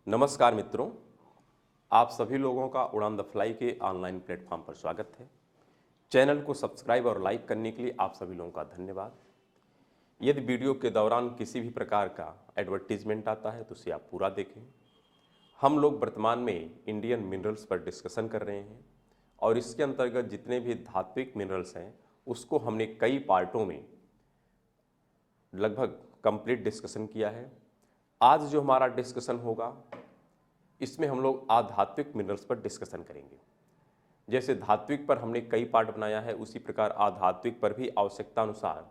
नमस्कार मित्रों, आप सभी लोगों का उड़ान द फ्लाई के ऑनलाइन प्लेटफॉर्म पर स्वागत है। चैनल को सब्सक्राइब और लाइक करने के लिए आप सभी लोगों का धन्यवाद। यदि वीडियो के दौरान किसी भी प्रकार का एडवर्टीजमेंट आता है तो उसे आप पूरा देखें। हम लोग वर्तमान में इंडियन मिनरल्स पर डिस्कशन कर रहे हैं और इसके अंतर्गत जितने भी धात्विक मिनरल्स हैं उसको हमने कई पार्टों में लगभग कंप्लीट डिस्कशन किया है। आज जो हमारा डिस्कशन होगा इसमें हम लोग आधात्विक मिनरल्स पर डिस्कशन करेंगे। जैसे धात्विक पर हमने कई पार्ट बनाया है, उसी प्रकार आधात्विक पर भी आवश्यकता अनुसार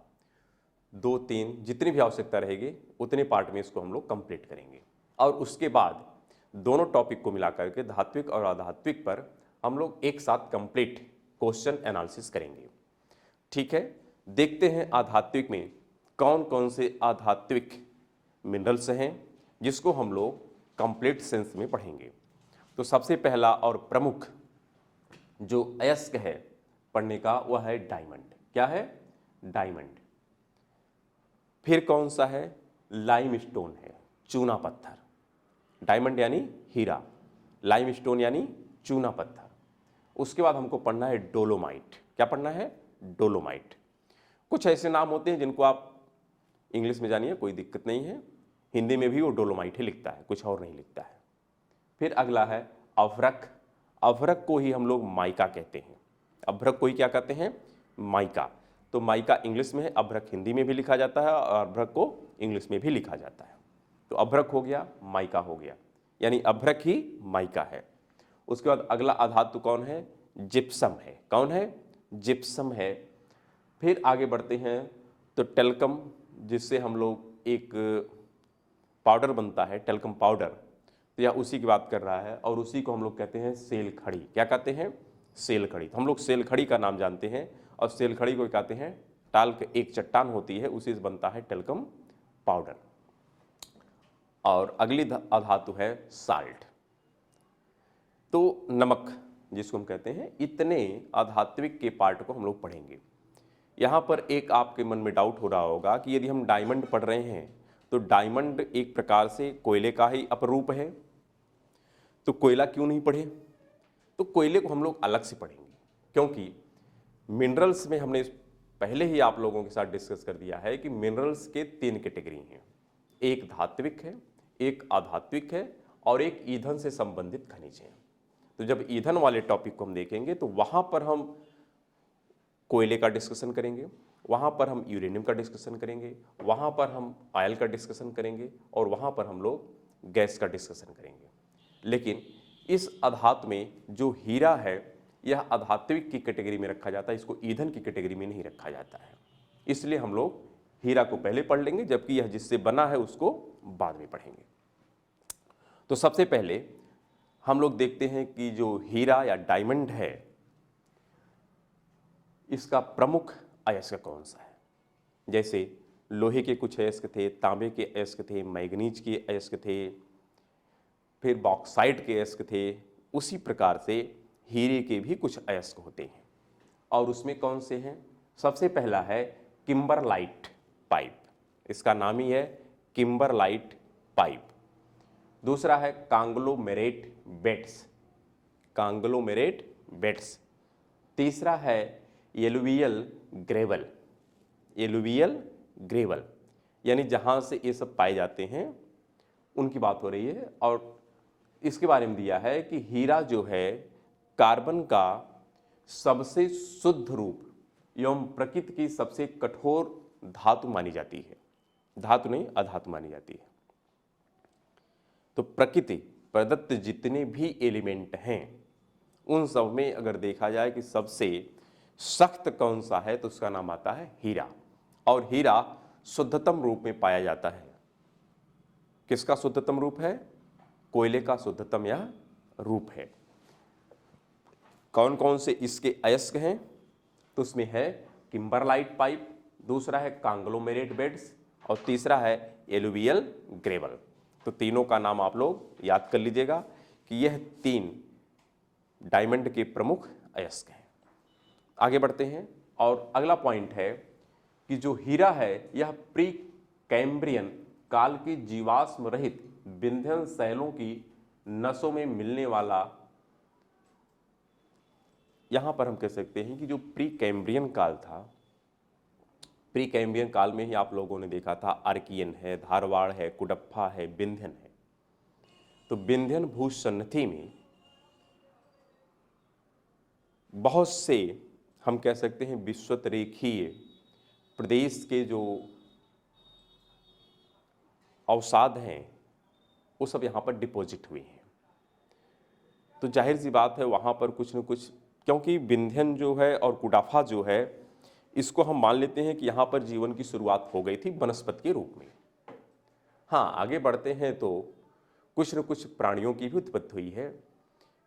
2-3 जितनी भी आवश्यकता रहेगी उतने पार्ट में इसको हम लोग कंप्लीट करेंगे। और उसके बाद दोनों टॉपिक को मिला करके धात्विक और आधात्विक पर हम लोग एक साथ कंप्लीट क्वेश्चन एनालिसिस करेंगे। ठीक है, देखते हैं आधात्विक में कौन कौन से आधात्विक मिनरल्स हैं जिसको हम लोग कंप्लीट सेंस में पढ़ेंगे। तो सबसे पहला और प्रमुख जो अयस्क है पढ़ने का वह है डायमंड। क्या है? डायमंड। फिर कौन सा है? लाइमस्टोन है, चूना पत्थर। डायमंड यानी हीरा, लाइमस्टोन यानी चूना पत्थर। उसके बाद हमको पढ़ना है डोलोमाइट। क्या पढ़ना है? डोलोमाइट। कुछ ऐसे नाम होते हैं जिनको आप इंग्लिश में जानिए, कोई दिक्कत नहीं है, हिंदी में भी वो डोलोमाइट ही लिखता है, कुछ और नहीं लिखता है। फिर अगला है अभ्रक। अभ्रक को ही हम लोग माइका कहते हैं। अभ्रक को ही क्या कहते हैं? माइका। तो माइका इंग्लिश में है, अभ्रक हिंदी में भी लिखा जाता है और अभ्रक को इंग्लिश में भी लिखा जाता है। तो अभ्रक हो गया, माइका हो गया, यानी अभ्रक ही माइका है। उसके बाद अगला अधातु कौन है? जिप्सम है। कौन है? जिप्सम है। फिर आगे बढ़ते हैं तो टेल्कम, जिससे हम लोग एक पाउडर बनता है, टेल्कम पाउडर, तो यह उसी की बात कर रहा है और उसी को हम लोग कहते हैं सेल खड़ी। क्या कहते हैं? सेल खड़ी। तो हम लोग सेल खड़ी का नाम जानते हैं और सेल खड़ी को कहते हैं टाल्क, एक चट्टान होती है उसी से बनता है टेल्कम पाउडर। और अगली अधातु है साल्ट, तो नमक जिसको हम कहते हैं। इतने आधात्विक के पार्ट को हम लोग पढ़ेंगे। यहाँ पर एक आपके मन में डाउट हो रहा होगा कि यदि हम डायमंड पढ़ रहे हैं तो डायमंड एक प्रकार से कोयले का ही अपरूप है, तो कोयला क्यों नहीं पढ़े? तो कोयले को हम लोग अलग से पढ़ेंगे, क्योंकि मिनरल्स में हमने पहले ही आप लोगों के साथ डिस्कस कर दिया है कि मिनरल्स के 3 कैटेगरी हैं। एक धात्विक है, एक आधात्विक है और एक ईंधन से संबंधित खनिज हैं। तो जब ईंधन वाले टॉपिक को हम देखेंगे तो वहां पर हम कोयले का डिस्कशन करेंगे, वहाँ पर हम यूरेनियम का डिस्कशन करेंगे, वहाँ पर हम ऑयल का डिस्कशन करेंगे और वहाँ पर हम लोग गैस का डिस्कशन करेंगे। लेकिन इस अधातु में जो हीरा है यह आधात्विक की कैटेगरी में रखा जाता है, इसको ईंधन की कैटेगरी में नहीं रखा जाता है। इसलिए हम लोग हीरा को पहले पढ़ लेंगे, जबकि यह जिससे बना है उसको बाद में पढ़ेंगे। तो सबसे पहले हम लोग देखते हैं कि जो हीरा या डायमंड है इसका प्रमुख अयस्क कौन सा है। जैसे लोहे के कुछ अयस्क थे, तांबे के अयस्क थे, मैग्नीज के अयस्क थे, फिर बॉक्साइट के अयस्क थे, उसी प्रकार से हीरे के भी कुछ अयस्क होते हैं। और उसमें कौन से हैं? सबसे पहला है किम्बरलाइट पाइप, इसका नाम ही है किम्बरलाइट पाइप। दूसरा है कांग्लोमेरेट बेड्स, कांग्लोमेरेट बेड्स। तीसरा है एलुवियल ग्रेवल, एलुवियल ग्रेवल, यानी जहाँ से ये सब पाए जाते हैं उनकी बात हो रही है। और इसके बारे में दिया है कि हीरा जो है कार्बन का सबसे शुद्ध रूप एवं प्रकृति की सबसे कठोर धातु मानी जाती है। धातु नहीं, अधातु मानी जाती है। तो प्रकृति प्रदत्त जितने भी एलिमेंट हैं उन सब में अगर देखा जाए कि सबसे सख्त कौन सा है तो उसका नाम आता है हीरा। और हीरा शुद्धतम रूप में पाया जाता है। किसका शुद्धतम रूप है? कोयले का शुद्धतम यह रूप है। कौन कौन से इसके अयस्क हैं? तो उसमें है किम्बरलाइट पाइप, दूसरा है कांग्लोमेरेट बेड्स और तीसरा है एलुवियल ग्रेवल। तो तीनों का नाम आप लोग याद कर लीजिएगा कि यह 3 डायमंड के प्रमुख अयस्क हैं। आगे बढ़ते हैं और अगला पॉइंट है कि जो हीरा है यह प्री कैम्ब्रियन काल के जीवाश्म रहित विंध्यन शैलों की नसों में मिलने वाला, यहां पर हम कह सकते हैं कि जो प्री कैम्ब्रियन काल था, प्री कैम्ब्रियन काल में ही आप लोगों ने देखा था आर्कियन है, धारवाड़ है, कुडप्पा है, विंध्यन है। तो विंध्यन भूसन्निधि में बहुत से हम कह सकते हैं विषुवत रेखीय प्रदेश के जो अवसाद हैं वो सब यहाँ पर डिपॉजिट हुए हैं। तो जाहिर सी बात है वहाँ पर कुछ न कुछ, क्योंकि विंध्यन जो है और कुडाफा जो है, इसको हम मान लेते हैं कि यहाँ पर जीवन की शुरुआत हो गई थी वनस्पति के रूप में। हाँ, आगे बढ़ते हैं तो कुछ न कुछ प्राणियों की भी उत्पत्ति हुई है,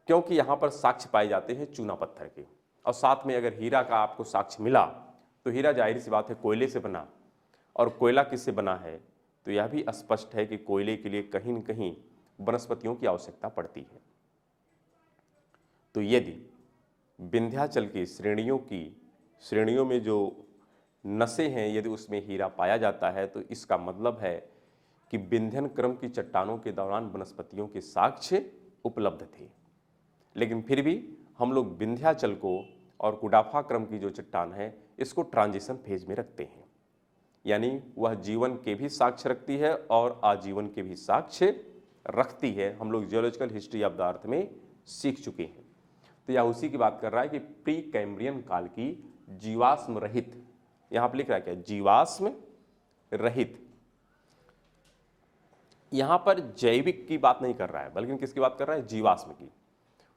क्योंकि यहाँ पर साक्ष्य पाए जाते हैं चूना पत्थर के, और साथ में अगर हीरा का आपको साक्ष्य मिला तो हीरा जाहिर सी बात है कोयले से बना, और कोयला किससे बना है तो यह भी स्पष्ट है कि कोयले के लिए कहीं न कहीं वनस्पतियों की आवश्यकता पड़ती है। तो यदि विंध्याचल की श्रेणियों में जो नसें हैं यदि उसमें हीरा पाया जाता है तो इसका मतलब है कि विंध्यन क्रम की चट्टानों के दौरान वनस्पतियों के साक्ष्य उपलब्ध थे। लेकिन फिर भी हम लोग विंध्याचल को और कुडाफा क्रम की जो चट्टान है इसको ट्रांजिशन फेज में रखते हैं, यानी वह जीवन के भी साक्ष्य रखती है और आजीवन के भी साक्ष्य रखती है। हम लोग geological history of the earth में सीख चुके हैं। तो यह उसी की बात कर रहा है कि प्री कैम्ब्रियन काल की जीवाश्म रहित, यहाँ पर लिख रहा है क्या, जीवाश्म रहित। यहाँ पर जैविक की बात नहीं कर रहा है बल्कि किसकी बात कर रहा है, जीवाश्म की।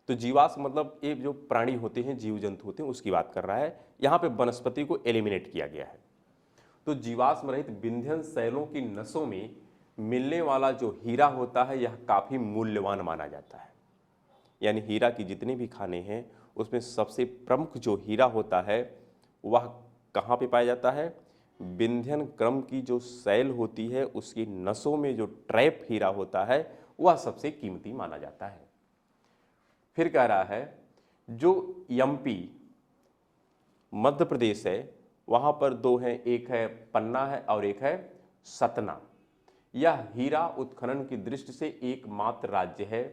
तो जीवाश्म मतलब ये जो प्राणी होते हैं, जीव जंतु होते हैं, उसकी बात कर रहा है। यहाँ पे वनस्पति को एलिमिनेट किया गया है। तो जीवाश्म रहित विंध्यन शैलों की नसों में मिलने वाला जो हीरा होता है यह काफ़ी मूल्यवान माना जाता है। यानी हीरा की जितने भी खाने हैं उसमें सबसे प्रमुख जो हीरा होता है वह कहाँ पे पाया जाता है, विंध्यन क्रम की जो शैल होती है उसकी नसों में जो ट्रैप हीरा होता है वह सबसे कीमती माना जाता है। फिर कह रहा है जो एमपी मध्य प्रदेश है वहाँ पर दो हैं, एक है पन्ना है और एक है सतना। यह हीरा उत्खनन की दृष्टि से एकमात्र राज्य है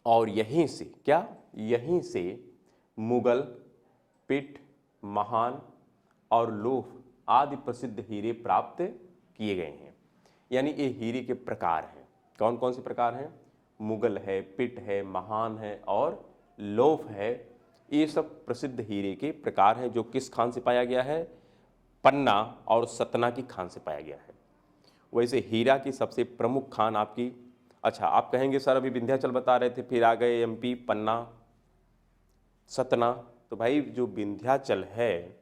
और यहीं से क्या, यहीं से मुगल, पिट, महान और लोफ आदि प्रसिद्ध हीरे प्राप्त किए गए हैं। यानी ये हीरे के प्रकार हैं। कौन कौन से प्रकार हैं, मुगल है, पिट है, महान है और लोफ है। ये सब प्रसिद्ध हीरे के प्रकार हैं जो किस खान से पाया गया है, पन्ना और सतना की खान से पाया गया है। वैसे हीरा की सबसे प्रमुख खान आपकी, अच्छा आप कहेंगे सर अभी विंध्याचल बता रहे थे फिर आ गए एमपी, पन्ना, सतना। तो भाई जो विंध्याचल है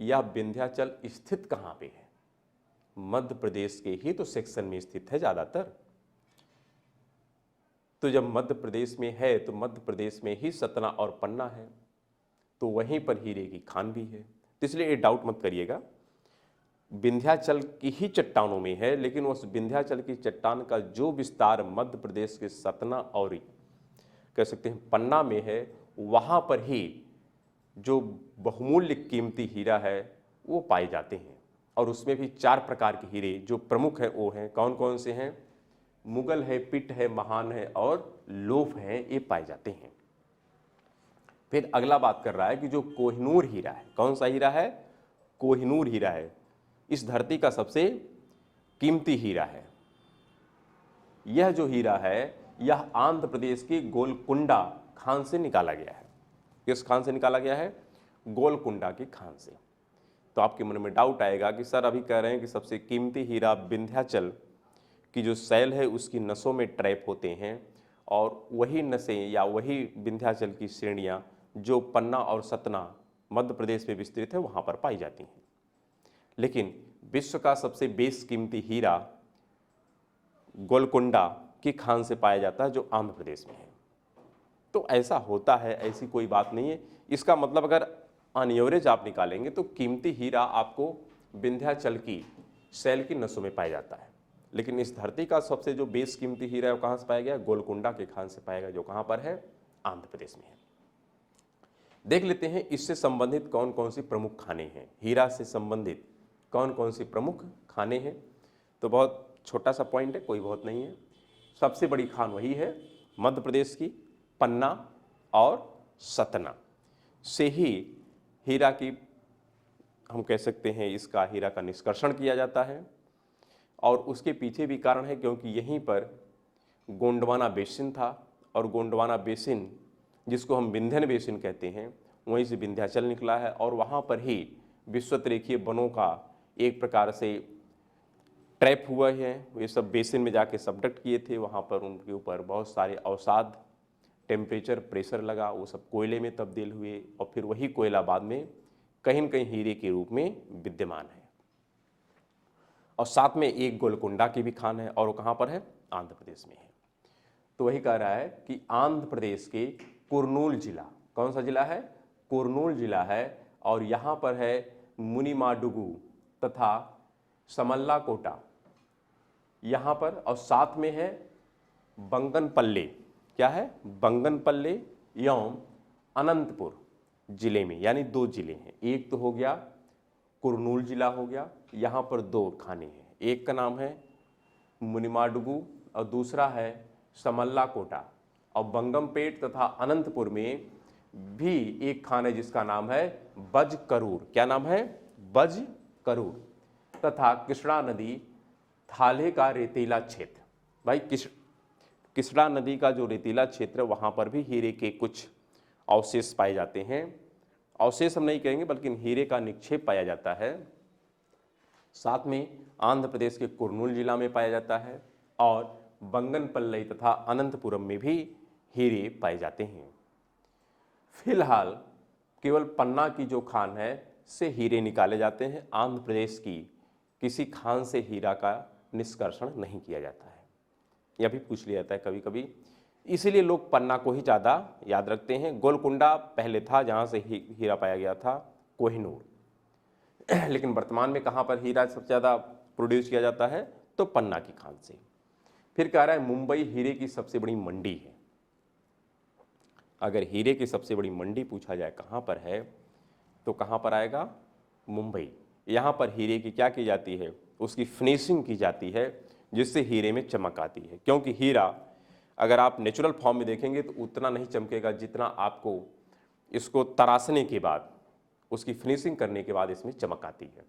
यह विंध्याचल स्थित कहाँ पे है, मध्य प्रदेश के ही तो सेक्शन में स्थित है ज़्यादातर। तो जब मध्य प्रदेश में है तो मध्य प्रदेश में ही सतना और पन्ना है, तो वहीं पर हीरे की खान भी है। तो इसलिए ये डाउट मत करिएगा, विंध्याचल की ही चट्टानों में है, लेकिन उस विंध्याचल की चट्टान का जो विस्तार मध्य प्रदेश के सतना और कह सकते हैं पन्ना में है, वहाँ पर ही जो बहुमूल्य कीमती हीरा है वो पाए जाते हैं। और उसमें भी 4 प्रकार के हीरे जो प्रमुख हैं वो हैं, कौन कौन से हैं, मुगल है, पिट है, महान है और लोफ है, ये पाए जाते हैं। फिर अगला बात कर रहा है कि जो कोहिनूर हीरा है, कौन सा हीरा है, कोहिनूर हीरा है, इस धरती का सबसे कीमती हीरा है। यह जो हीरा है यह आंध्र प्रदेश की गोलकुंडा खान से निकाला गया है। किस खान से निकाला गया है, गोलकुंडा की खान से। तो आपके मन में डाउट आएगा कि सर अभी कह रहे हैं कि सबसे कीमती हीरा विंध्याचल की जो शैल है उसकी नसों में ट्रैप होते हैं, और वही नसें या वही विंध्याचल की श्रेणियाँ जो पन्ना और सतना मध्य प्रदेश में विस्तृत है वहाँ पर पाई जाती हैं। लेकिन विश्व का सबसे बेशकीमती हीरा गोलकुंडा की खान से पाया जाता है जो आंध्र प्रदेश में है। तो ऐसा होता है, ऐसी कोई बात नहीं है। इसका मतलब अगर ऑन एवरेज आप निकालेंगे तो कीमती हीरा आपको विंध्याचल की शैल की नसों में पाया जाता है, लेकिन इस धरती का सबसे जो बेशकीमती हीरा है वो कहाँ से पाया गया, गोलकुंडा के खान से पाया गया, जो कहाँ पर है, आंध्र प्रदेश में है। देख लेते हैं इससे संबंधित कौन कौन सी प्रमुख खाने हैं, हीरा से संबंधित कौन कौन सी प्रमुख खाने हैं। तो बहुत छोटा सा पॉइंट है, कोई बहुत नहीं है। सबसे बड़ी खान वही है मध्य प्रदेश की, पन्ना और सतना से ही हीरा की, हम कह सकते हैं इसका हीरा का निष्कर्षण किया जाता है। और उसके पीछे भी कारण है, क्योंकि यहीं पर गोंडवाना बेसिन था, और गोंडवाना बेसिन जिसको हम विंध्यन बेसिन कहते हैं, वहीं से विंध्याचल निकला है, और वहाँ पर ही विश्वतरेखीय वनों का एक प्रकार से ट्रैप हुआ है। ये सब बेसिन में जाके सबडक्ट किए थे, वहाँ पर उनके ऊपर बहुत सारे अवसाद, टेम्परेचर, प्रेशर लगा, वो सब कोयले में तब्दील हुए, और फिर वही कोयला बाद में कहीं न कहीं हीरे के रूप में विद्यमान है। और साथ में एक गोलकुंडा की भी खान है, और वो कहाँ पर है? आंध्र प्रदेश में है। तो वही कह रहा है कि आंध्र प्रदेश के कुर्नूल जिला, कौन सा जिला है? कुर्नूल जिला है, और यहाँ पर है मुनिमाडुगु तथा समल्लाकोटा यहाँ पर, और साथ में है बंगनपल्ले, क्या है? बंगनपल्ले एवं अनंतपुर जिले में, यानी 2 जिले हैं। एक तो हो गया कुर्नूल जिला हो गया, यहाँ पर 2 खाने हैं, एक का नाम है मुनिमाडुगु और दूसरा है समल्लाकोटा। और बंगमपेट तथा अनंतपुर में भी एक खान है जिसका नाम है बजकरूर। क्या नाम है? बजकरूर। तथा कृष्णा नदी थाले का रेतीला क्षेत्र, भाई कृष्णा नदी का जो रेतीला क्षेत्र, वहाँ पर भी हीरे के कुछ अवशेष पाए जाते हैं। अवशेष हम नहीं कहेंगे, बल्कि हीरे का निक्षेप पाया जाता है। साथ में आंध्र प्रदेश के कुर्नूल जिला में पाया जाता है, और बंगनपल्लई तथा अनंतपुरम में भी हीरे पाए जाते हैं। फिलहाल केवल पन्ना की जो खान है से हीरे निकाले जाते हैं। आंध्र प्रदेश की किसी खान से हीरा का निष्कर्षण नहीं किया जाता है। यह भी पूछ लिया जाता है कभी कभी, इसीलिए लोग पन्ना को ही ज़्यादा याद रखते हैं। गोलकुंडा पहले था जहाँ से हीरा पाया गया था, कोहिनूर। लेकिन वर्तमान में कहाँ पर हीरा सबसे ज़्यादा प्रोड्यूस किया जाता है? तो पन्ना की खान से। फिर कह रहा है मुंबई हीरे की सबसे बड़ी मंडी है। अगर हीरे की सबसे बड़ी मंडी पूछा जाए कहाँ पर है, तो कहाँ पर आएगा? मुंबई। यहाँ पर हीरे की क्या की जाती है? उसकी फिनिशिंग की जाती है, जिससे हीरे में चमक आती है। क्योंकि हीरा अगर आप नेचुरल फॉर्म में देखेंगे तो उतना नहीं चमकेगा जितना आपको इसको तराशने के बाद, उसकी फिनिशिंग करने के बाद इसमें चमक आती है।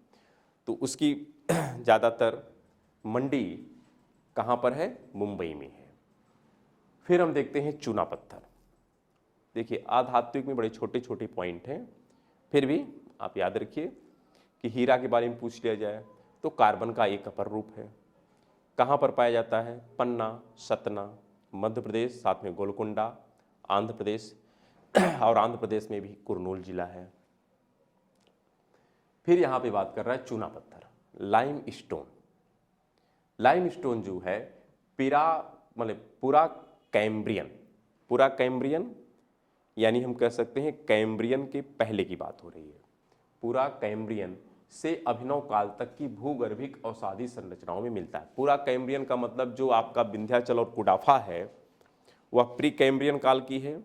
तो उसकी ज़्यादातर मंडी कहाँ पर है? मुंबई में है। फिर हम देखते हैं चूना पत्थर। देखिए आधात्विक में बड़े छोटे छोटे पॉइंट हैं, फिर भी आप याद रखिए कि हीरा के बारे में पूछ लिया जाए तो कार्बन का एक अपर रूप है। कहाँ पर पाया जाता है? पन्ना, सतना, मध्य प्रदेश, साथ में गोलकुंडा, आंध्र प्रदेश, और आंध्र प्रदेश में भी कुर्नूल जिला है। फिर यहाँ पे बात कर रहा है चूना पत्थर, लाइम स्टोन। लाइम स्टोन जो है पूरा कैम्ब्रियन, यानी हम कह सकते हैं कैम्ब्रियन के पहले की बात हो रही है। पूरा कैम्ब्रियन से अभिनव काल तक की भूगर्भिक अवसादी संरचनाओं में मिलता है। पूरा कैम्ब्रियन का मतलब जो आपका विंध्याचल और कुडाफा है वह प्री कैम्ब्रियन काल की है,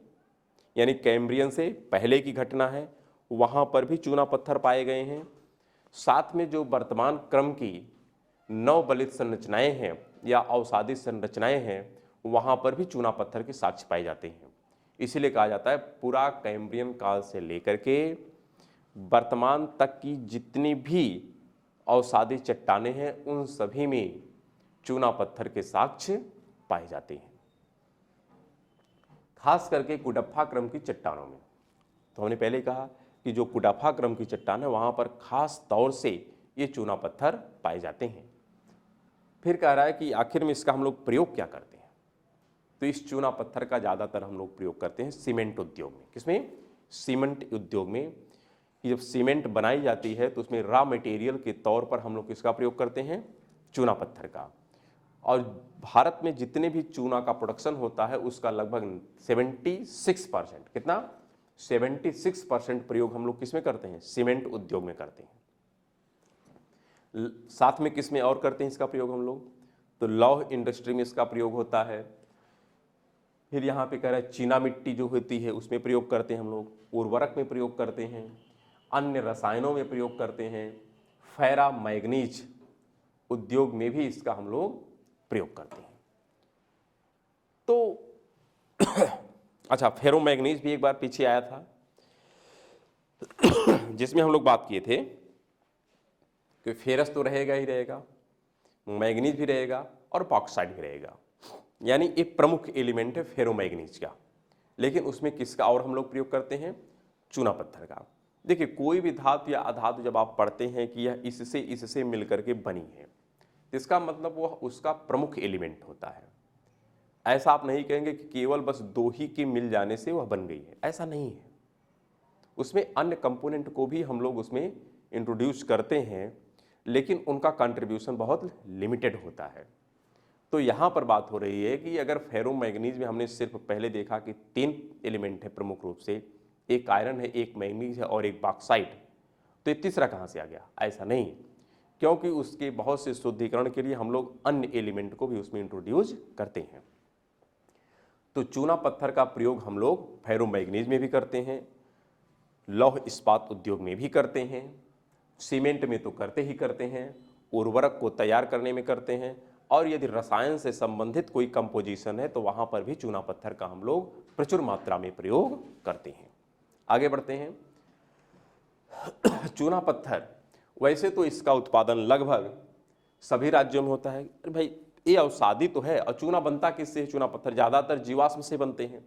यानी कैम्ब्रियन से पहले की घटना है। वहाँ पर भी चूना पत्थर पाए गए हैं। साथ में जो वर्तमान क्रम की नवबलित संरचनाएं हैं या अवसादी संरचनाएं हैं, वहाँ पर भी चूना पत्थर के साक्ष्य पाए जाते हैं। इसीलिए कहा जाता है पूरा कैम्ब्रियन काल से लेकर के वर्तमान तक की जितनी भी अवसादी चट्टानें हैं उन सभी में चूना पत्थर के साक्ष्य पाए जाते हैं, खास करके कुडप्पा क्रम की चट्टानों में। तो हमने पहले कहा कि जो कुडप्पा क्रम की चट्टान है वहाँ पर खास तौर से ये चूना पत्थर पाए जाते हैं। फिर कह रहा है कि आखिर में इसका हम लोग प्रयोग क्या करते हैं? तो इस चूना पत्थर का ज़्यादातर हम लोग प्रयोग करते हैं सीमेंट उद्योग में। किसमें? सीमेंट उद्योग में। कि जब सीमेंट बनाई जाती है तो उसमें रॉ मटेरियल के तौर पर हम लोग किसका प्रयोग करते हैं? चूना पत्थर का। और भारत में जितने भी चूना का प्रोडक्शन होता है उसका लगभग 76%, कितना? 76% प्रयोग हम लोग किसमें करते हैं? सीमेंट उद्योग में करते हैं। साथ में किसमें और करते हैं इसका प्रयोग हम लोग? तो लौह इंडस्ट्री में इसका प्रयोग होता है। फिर यहाँ पे कह रहा है चीना मिट्टी जो होती है उसमें प्रयोग करते हैं हम लोग, उर्वरक में प्रयोग करते हैं, अन्य रसायनों में प्रयोग करते हैं, फेरा मैग्नीज उद्योग में भी इसका हम लोग प्रयोग करते हैं। तो अच्छा, फेरोमैग्नीज भी एक बार पीछे आया था जिसमें हम लोग बात किए थे कि फेरस तो रहेगा ही रहेगा, मैग्नीज भी रहेगा और बॉक्साइट भी रहेगा, यानी एक प्रमुख एलिमेंट है फेरोमैग्नीज का। लेकिन उसमें किसका और हम लोग प्रयोग करते हैं? चूना पत्थर का। देखिए, कोई भी धातु या अधातु जब आप पढ़ते हैं कि यह इससे मिलकर के बनी है, तो इसका मतलब वह उसका प्रमुख एलिमेंट होता है। ऐसा आप नहीं कहेंगे कि केवल बस दो ही के मिल जाने से वह बन गई है, ऐसा नहीं है। उसमें अन्य कंपोनेंट को भी हम लोग उसमें इंट्रोड्यूस करते हैं, लेकिन उनका कंट्रीब्यूशन बहुत लिमिटेड होता है। तो यहाँ पर बात हो रही है कि अगर फेरोमैग्नीज में हमने सिर्फ पहले देखा कि 3 एलिमेंट है प्रमुख रूप से, एक आयरन है, एक मैग्नीज है और एक बॉक्साइट, तो ये तीसरा कहाँ से आ गया? ऐसा नहीं, क्योंकि उसके बहुत से शुद्धिकरण के लिए हम लोग अन्य एलिमेंट को भी उसमें इंट्रोड्यूस करते हैं। तो चूना पत्थर का प्रयोग हम लोग फेरोमैग्नीज में भी करते हैं, लौह इस्पात उद्योग में भी करते हैं, सीमेंट में तो करते ही करते हैं, उर्वरक को तैयार करने में करते हैं, और यदि रसायन से संबंधित कोई कंपोजिशन है तो वहाँ पर भी चूना पत्थर का हम लोग प्रचुर मात्रा में प्रयोग करते हैं। आगे बढ़ते हैं। चूना पत्थर, वैसे तो इसका उत्पादन लगभग सभी राज्यों में होता है। अरे भाई, ये अवसादी तो है, और चूना बनता किससे है? चूना पत्थर ज़्यादातर जीवाश्म से बनते हैं,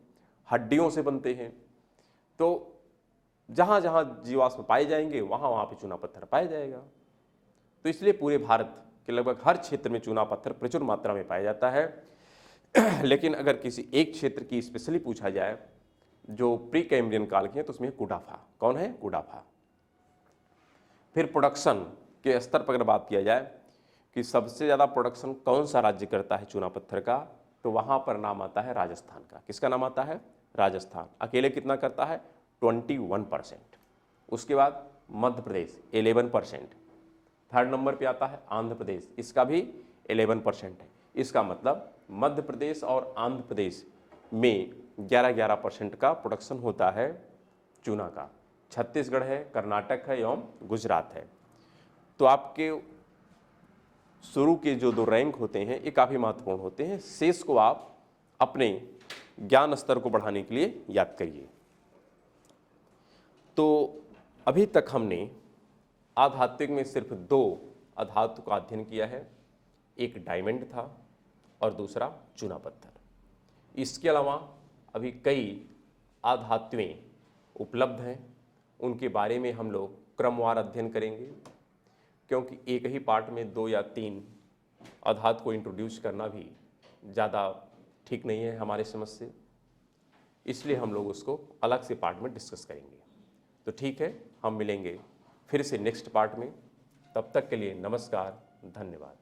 हड्डियों से बनते हैं। तो जहाँ जहाँ जीवाश्म पाए जाएंगे वहाँ वहाँ पे चूना पत्थर पाया जाएगा। तो इसलिए पूरे भारत के लगभग हर क्षेत्र में चूना पत्थर प्रचुर मात्रा में पाया जाता है। लेकिन अगर किसी एक क्षेत्र की स्पेशली पूछा जाए जो प्री कैम्ब्रियन काल की है, तो उसमें कुडाफा। कौन है? कुडाफा। फिर प्रोडक्शन के स्तर पर अगर बात किया जाए कि सबसे ज़्यादा प्रोडक्शन कौन सा राज्य करता है चूना पत्थर का, तो वहाँ पर नाम आता है राजस्थान का। किसका नाम आता है? राजस्थान। अकेले कितना करता है? 21%। उसके बाद मध्य प्रदेश 11%। थर्ड नंबर पे आता है आंध्र प्रदेश, इसका भी 11% है। इसका मतलब मध्य प्रदेश और आंध्र प्रदेश में 11% का प्रोडक्शन होता है चूना का। छत्तीसगढ़ है, कर्नाटक है एवं गुजरात है। तो आपके शुरू के जो 2 रैंक होते हैं ये काफ़ी महत्वपूर्ण होते हैं। शेष को आप अपने ज्ञान स्तर को बढ़ाने के लिए याद करिए। तो अभी तक हमने आधात्विक में सिर्फ 2 अधातु का अध्ययन किया है, एक डायमंड था और दूसरा चूना पत्थर। इसके अलावा अभी कई आधात्वें उपलब्ध हैं, उनके बारे में हम लोग क्रमवार अध्ययन करेंगे, क्योंकि एक ही पार्ट में 2 या 3 अधातु को इंट्रोड्यूस करना भी ज़्यादा ठीक नहीं है हमारे समझ से, इसलिए हम लोग उसको अलग से पार्ट में डिस्कस करेंगे। तो ठीक है, हम मिलेंगे फिर से नेक्स्ट पार्ट में। तब तक के लिए नमस्कार, धन्यवाद।